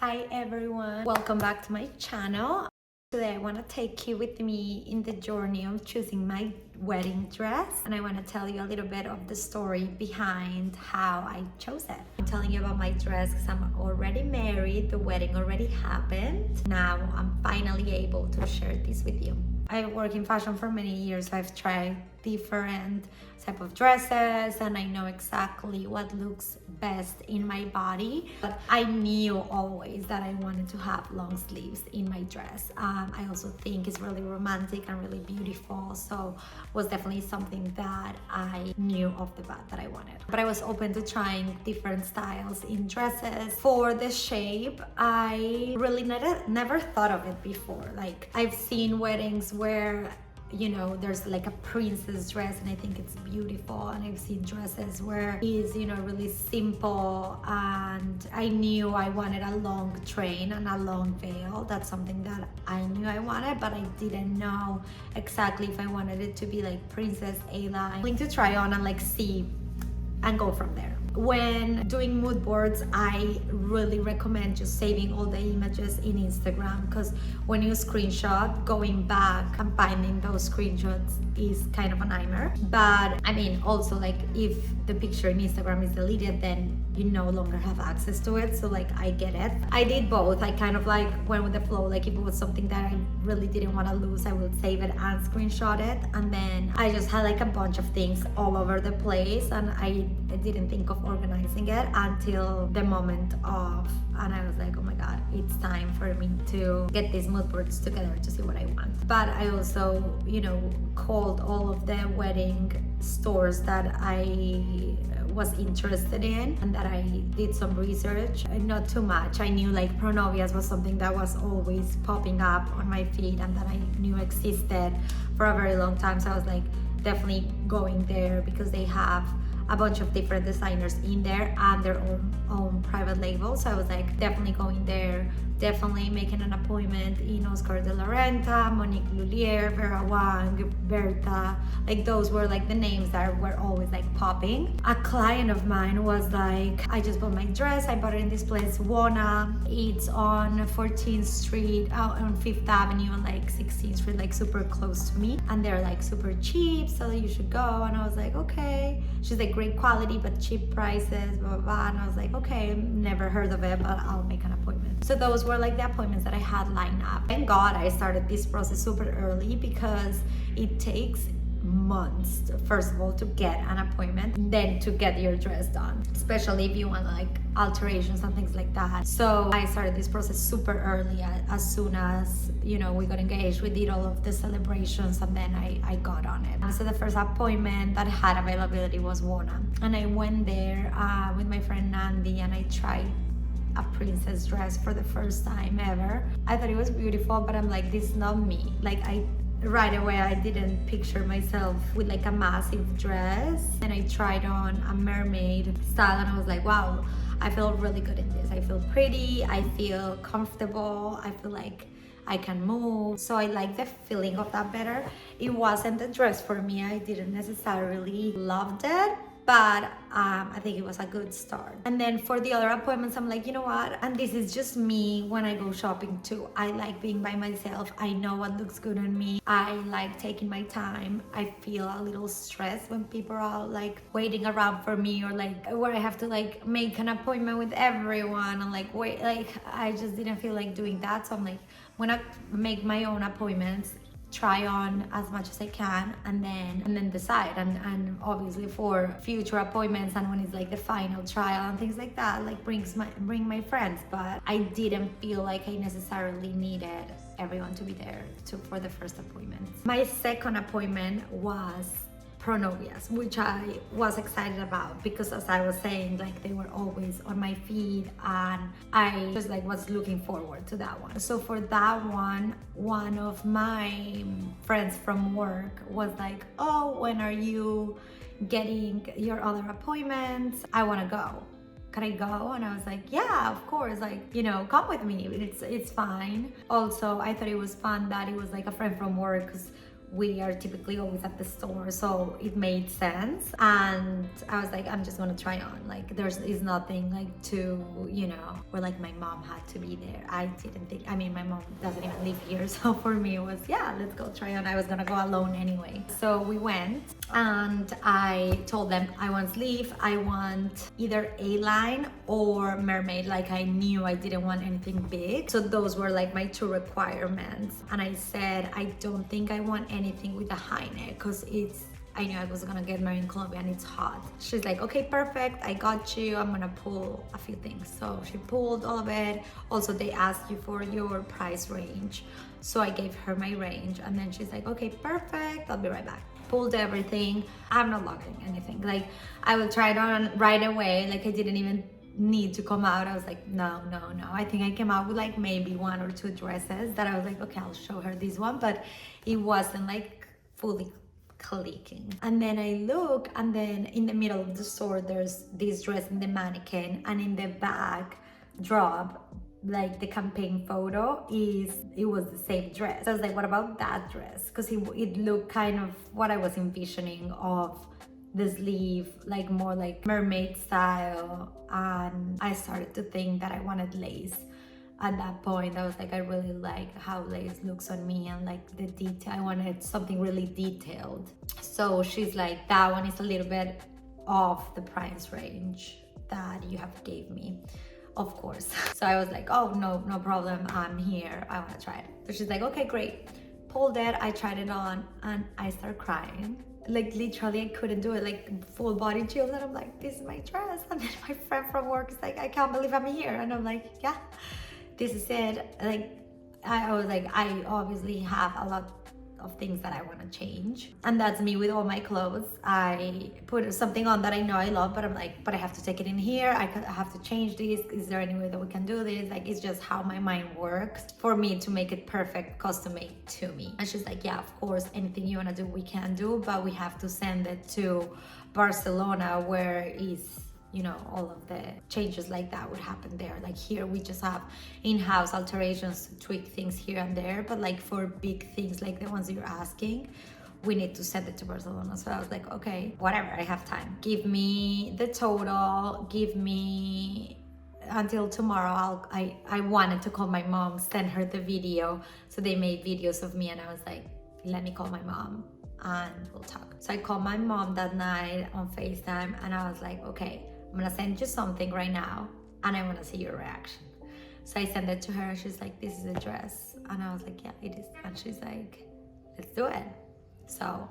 Hi everyone, welcome back to my channel. Today I want to take you with me in the journey of choosing my wedding dress, and I want to tell you a little bit of the story behind how I chose it. I'm telling you about my dress because I'm already married, the wedding already happened. Now I'm finally able to share this with you. I work in fashion for many years. I've tried different type of dresses and I know exactly what looks best in my body, but I knew always that I wanted to have long sleeves in my dress. I also think it's really romantic and really beautiful, so was definitely something that I knew off the bat that I wanted. But I was open to trying different styles in dresses. For the shape, I really never thought of it before. Like, I've seen weddings where there's like a princess dress and I think it's beautiful, and I've seen dresses where it's really simple, and I knew I wanted a long train and a long veil. That's something that I knew I wanted, but I didn't know exactly if I wanted it to be like princess, A-line. I'm willing to try on and like see and go from there. When doing mood boards, I really recommend just saving all the images in Instagram, because when you screenshot, going back and finding those screenshots is kind of a nightmare. But I mean, also, like, if the picture in Instagram is deleted, then you no longer have access to it. So like, I get it. I did both. I kind of like went with the flow. Like, if it was something that I really didn't want to lose, I would save it and screenshot it. And then I just had like a bunch of things all over the place, and I didn't think of organizing it until the moment of, and I was like, oh my god, it's time for me to get these mood boards together to see what I want. But I also called all of the wedding stores that I was interested in and that I did some research. Not too much. I knew like Pronovias was something that was always popping up on my feed and that I knew existed for a very long time, so I was like definitely going there because they have a bunch of different designers in there and their own private label. So I was like definitely going there, definitely making an appointment in Oscar de la Renta, Monique Lhuillier, Vera Wang, Berta. Like, those were like the names that were always like popping. A client of mine was like, I just bought my dress, I bought it in this place, Wona. It's on 14th Street, on 5th Avenue, and like 16th Street, like super close to me. And they're like super cheap, so you should go. And I was like, okay. She's like, great quality but cheap prices, blah blah blah. And I was like, okay, never heard of it, but I'll make an appointment. So those were like the appointments that I had lined up. Thank God I started this process super early, because it takes months, first of all, to get an appointment, then to get your dress done, especially if you want like alterations and things like that. So I started this process super early. As soon as we got engaged, we did all of the celebrations, and then I got on it. So the first appointment that had availability was Wona, and I went there with my friend Nandi, and I tried a princess dress for the first time ever. I thought it was beautiful, but I'm like, this is not me. Like, right away I didn't picture myself with like a massive dress. And I tried on a mermaid style, and I was like, wow, I feel really good in this. I feel pretty, I feel comfortable, I feel like I can move. So I like the feeling of that better. It wasn't the dress for me. I didn't necessarily loved it, but I think it was a good start. And then for the other appointments, I'm like, you know what? And this is just me when I go shopping too. I like being by myself. I know what looks good on me. I like taking my time. I feel a little stressed when people are like waiting around for me, or like where I have to like make an appointment with everyone and like wait. Like, I just didn't feel like doing that. So I'm like, when I make my own appointments, try on as much as I can, and then decide. And obviously for future appointments and when it's like the final trial and things like that, like bring my friends. But I didn't feel like I necessarily needed everyone to be there for the first appointment. My second appointment was Pronovias, which I was excited about because, as I was saying, like, they were always on my feed, and I just like was looking forward to that one. So for that one of my friends from work was like, oh, when are you getting your other appointments? I want to go. Can I go? And I was like, yeah, of course, like, come with me. It's fine. Also, I thought it was fun that it was like a friend from work, because we are typically always at the store, so it made sense. And I was like, I'm just gonna try on. Like is nothing like to, you know, where like my mom had to be there. I didn't think, I mean, my mom doesn't even live here, so for me it was, yeah, let's go try on. I was gonna go alone anyway. So we went and I told them I want sleeve, I want either A-line or mermaid. Like I knew I didn't want anything big. So those were like my two requirements. And I said, I don't think I want anything with a high neck because I knew I was gonna get married in Colombia and it's hot. She's like, okay, perfect, I got you. I'm gonna pull a few things. So she pulled all of it. Also, they asked you for your price range. So I gave her my range and then she's like, okay, perfect, I'll be right back. Pulled everything. I'm not locking anything. Like I will try it on right away. Like I didn't even need to come out. I was like, no. I think I came out with like maybe 1 or 2 dresses that I was like, okay, I'll show her this one, but it wasn't like fully clicking. And then I look, and then in the middle of the store there's this dress in the mannequin, and in the back drop, like the campaign photo it was the same dress. So I was like, what about that dress? Because it looked kind of what I was envisioning of the sleeve, like more like mermaid style. And I started to think that I wanted lace. At that point I was like, I really like how lace looks on me and like the detail. I wanted something really detailed. So she's like, that one is a little bit off the price range that you have gave me, of course. So I was like, oh no problem, I'm here, I want to try it. So she's like, okay, great. Pulled it, I tried it on, and I started crying. Like literally I couldn't do it, like full body chills. And I'm like, this is my dress. And then my friend from work is like, I can't believe I'm here. And I'm like, yeah, this is it. Like I was like, I obviously have a lot of things that I want to change, and that's me with all my clothes. I put something on that I know I love, but I'm like, but I have to take it in here. I have to change this. Is there any way that we can do this? Like it's just how my mind works for me to make it perfect, custom made to me. And she's like, yeah, of course, anything you want to do we can do, but we have to send it to Barcelona, where is, you know, all of the changes like that would happen there. Like here we just have in-house alterations to tweak things here and there, but like for big things like the ones you're asking, we need to send it to Barcelona. So I was like, okay, whatever, I have time. Give me the total, give me until tomorrow. I wanted to call my mom, send her the video. So they made videos of me, and I was like, let me call my mom and we'll talk. So I called my mom that night on FaceTime, and I was like, okay, I'm gonna send you something right now and I wanna see your reaction. So I sent it to her. She's like, this is a dress. And I was like, yeah, it is. And she's like, let's do it. So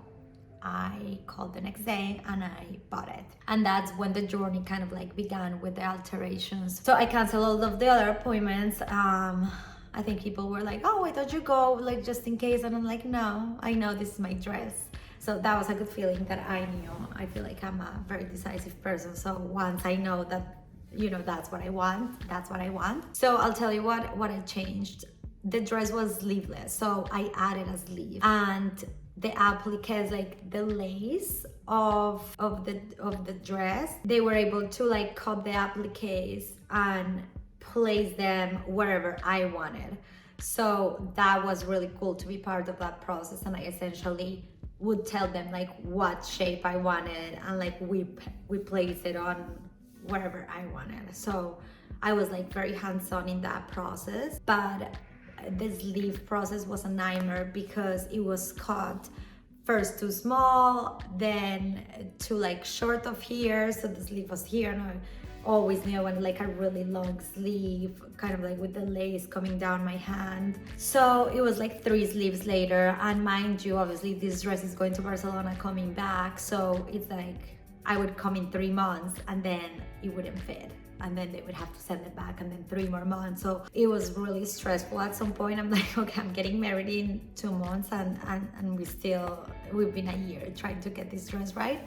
I called the next day and I bought it. And that's when the journey kind of like began with the alterations. So I canceled all of the other appointments. I think people were like, oh, why don't you go, like just in case? And I'm like, no, I know this is my dress. So that was a good feeling that I knew. I feel like I'm a very decisive person. So once I know that, you know, that's what I want, that's what I want. So I'll tell you what I changed. The dress was sleeveless, so I added a sleeve. And the appliques, like the lace of the dress, they were able to like cut the appliques and place them wherever I wanted. So that was really cool to be part of that process. And I essentially would tell them like what shape I wanted, and like we placed it on wherever I wanted. So I was like very hands-on in that process. But the sleeve process was a nightmare because it was cut first too small, then too like short of here, so the sleeve was here, and I always knew I wanted like a really long sleeve, kind of like with the lace coming down my hand. So it was like 3 sleeves later, and mind you, obviously this dress is going to Barcelona, coming back, so it's like I would come in 3 months and then it wouldn't fit, and then they would have to send it back, and then 3 more months. So it was really stressful. At some point I'm like, okay, I'm getting married in 2 months, and we've been a year trying to get this dress right.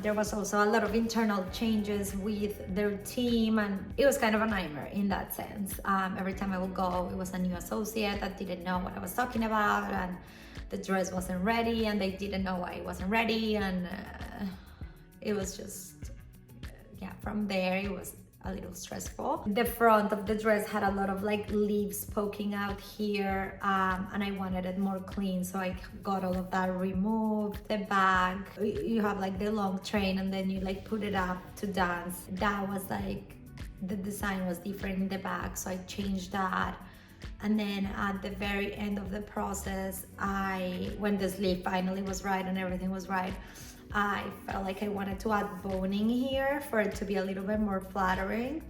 There was also a lot of internal changes with their team, and it was kind of a nightmare in that sense. Every time I would go, it was a new associate that didn't know what I was talking about, and the dress wasn't ready, and they didn't know why it wasn't ready, and it was just, yeah, from there it was a little stressful. The front of the dress had a lot of like leaves poking out here, and I wanted it more clean, so I got all of that removed. The bag, you have like the long train and then you like put it up to dance. That was like, the design was different in the back, so I changed that. And then at the very end of the process, when the sleeve finally was right and everything was right, I felt like I wanted to add boning here for it to be a little bit more flattering.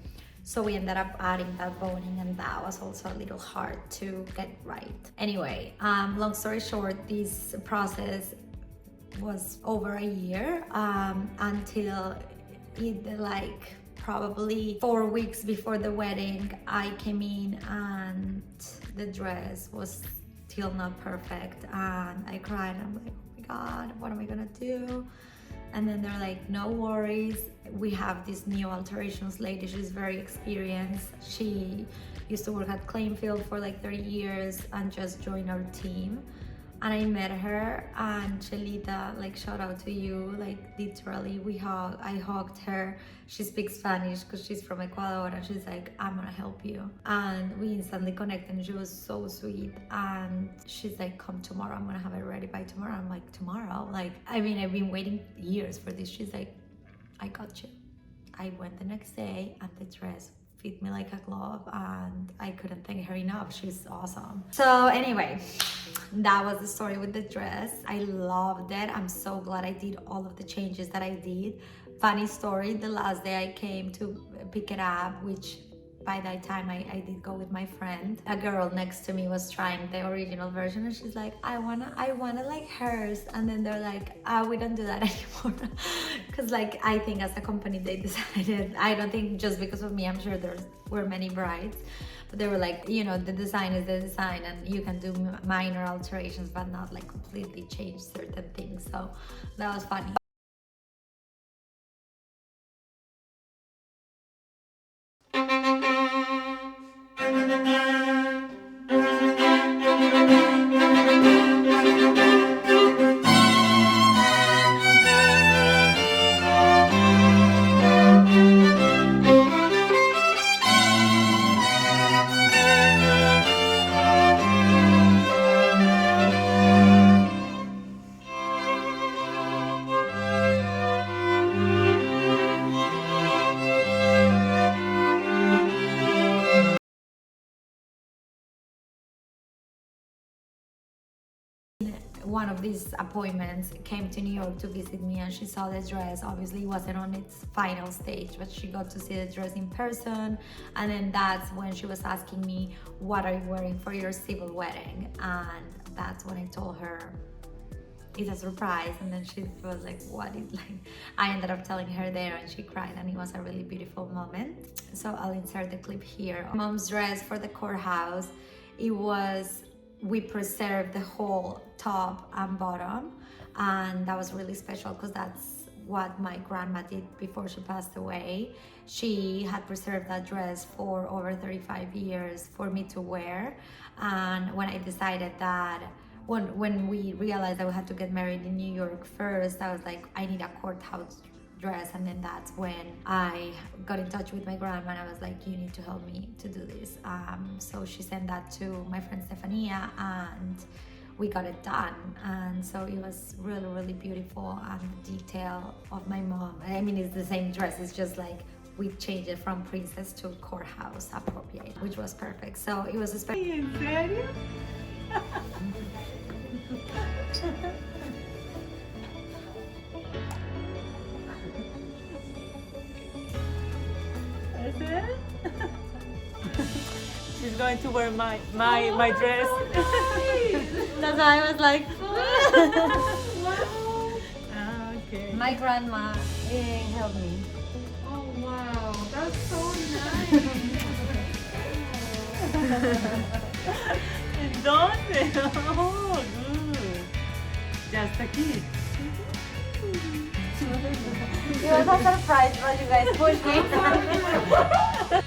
So we ended up adding that boning, and that was also a little hard to get right. Anyway, long story short, this process was over a year, until it like probably 4 weeks before the wedding, I came in and the dress was still not perfect, and I cried. I'm like, oh my God, what am I gonna do? And then they're like, no worries, we have this new alterations lady. She's very experienced. She used to work at Claimfield for like 30 years and just joined our team. And I met her, and Chelita, like, shout out to you, like literally I hugged her. She speaks Spanish because she's from Ecuador, and she's like, I'm gonna help you. And we instantly connected, and she was so sweet. And she's like, come tomorrow, I'm gonna have it ready by tomorrow. I'm like, tomorrow? Like, I mean, I've been waiting years for this. She's like, I got you. I went the next day, and the dress fit me like a glove, and I couldn't thank her enough. She's awesome. So anyway, that was the story with the dress. I loved it. I'm so glad I did all of the changes that I did. Funny story, the last day I came to pick it up, which by that time I did go with my friend, a girl next to me was trying the original version, and she's like, I wanna like hers. And then they're like, we don't do that anymore. Because like, I think as a company they decided, I don't think just because of me, I'm sure there were many brides, but they were like, you know, the design is the design, and you can do minor alterations but not like completely change certain things. So that was funny. One of these appointments came to New York to visit me, and she saw the dress. Obviously it wasn't on its final stage, but she got to see the dress in person. And then that's when she was asking me, what are you wearing for your civil wedding? And that's when I told her it's a surprise. And then she was like, what is, like, I ended up telling her there, and she cried, and it was a really beautiful moment. So I'll insert the clip here. Mom's dress for the courthouse, we preserved the whole top and bottom, and that was really special because that's what my grandma did before she passed away. She had preserved that dress for over 35 years for me to wear. And when I decided that, when we realized that we had to get married in New York first, I was like, I need a courthouse dress. And then that's when I got in touch with my grandma, and I was like, you need to help me to do this. So she sent that to my friend Stefania, and we got it done. And so it was really, really beautiful. And the detail of my mom, I mean, it's the same dress, it's just like we changed it from princess to courthouse appropriate, which was perfect. So it was a special. ¿En serio? Is it? She's going to wear my dress. That's why I was like, Okay. my grandma helped me. Oh wow, that's so nice. ¿En dónde? Oh, good. Just aquí. It was a surprise, but you guys pushed me.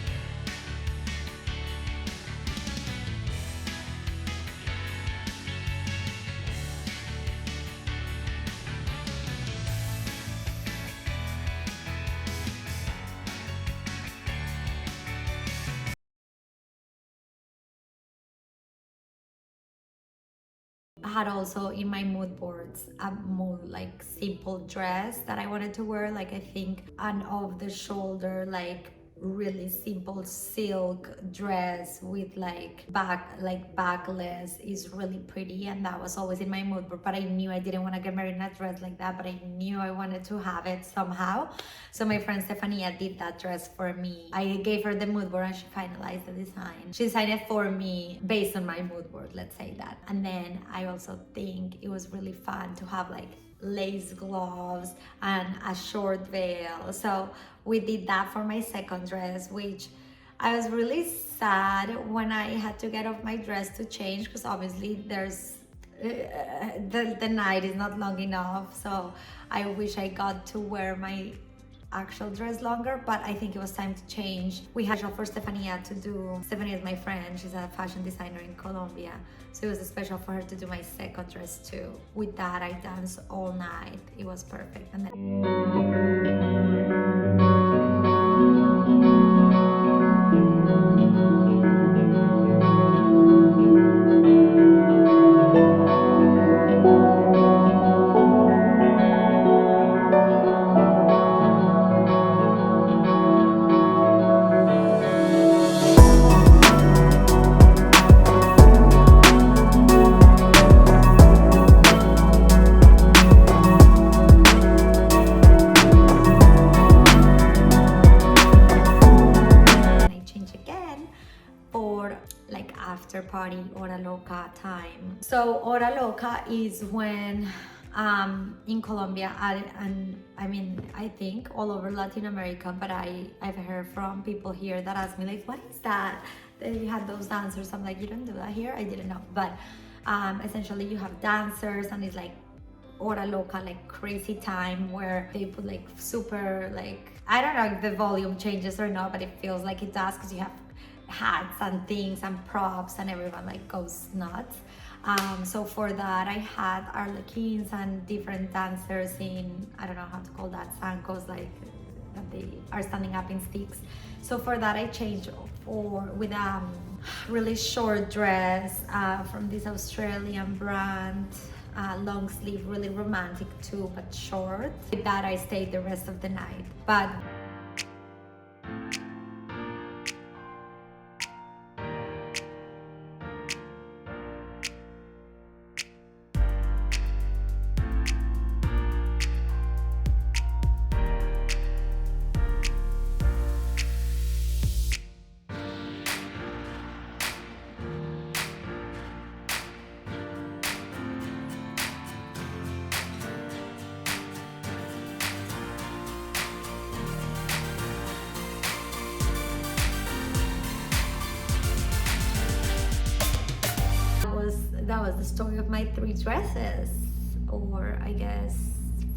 I had also in my mood boards a more like simple dress that I wanted to wear, like I think an off the shoulder like really simple silk dress with like backless is really pretty, and that was always in my mood board. But I knew I didn't want to get married in a dress like that, but I knew I wanted to have it somehow. So my friend Stefania did that dress for me. I gave her the mood board and she finalized the design. She designed it for me based on my mood board, let's say that. And then I also think it was really fun to have like lace gloves and a short veil. So we did that for my second dress, which I was really sad when I had to get off my dress to change, because obviously there's the night is not long enough. So I wish I got to wear my actual dress longer, but I think it was time to change. We had for Stefania to do. Stefania is my friend, she's a fashion designer in Colombia, so it was special for her to do my second dress too. With that I danced all night, it was perfect. And then like after party hora loca time. So hora loca is when in Colombia and I mean I think all over Latin America, but I've heard from people here that ask me like, what is that? They had those dancers. I'm like, you don't do that here? I didn't know. But essentially you have dancers and it's like hora loca, like crazy time, where they put like super like, I don't know if the volume changes or not, but it feels like it does, because you have hats and things and props and everyone like goes nuts. So for that I had arlequins and different dancers in, I don't know how to call that, zancos, like that they are standing up in sticks. So for that I changed with a really short dress from this Australian brand, long sleeve, really romantic too, but short. With that I stayed the rest of the night. But that was the story of my 3 dresses, or I guess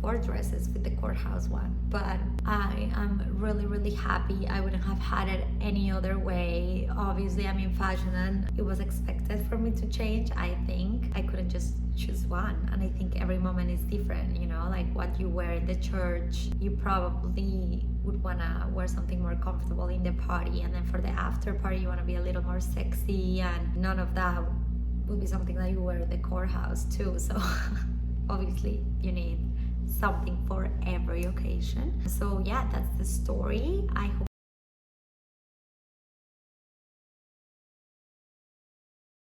4 dresses with the courthouse one. But I am really happy. I wouldn't have had it any other way. Obviously I'm in fashion and it was expected for me to change. I think I couldn't just choose one, and I think every moment is different, you know, like what you wear in the church, you probably would want to wear something more comfortable in the party, and then for the after party you want to be a little more sexy, and none of that would be something that you wear at the courthouse too. So obviously you need something for every occasion. So yeah, that's the story. I hope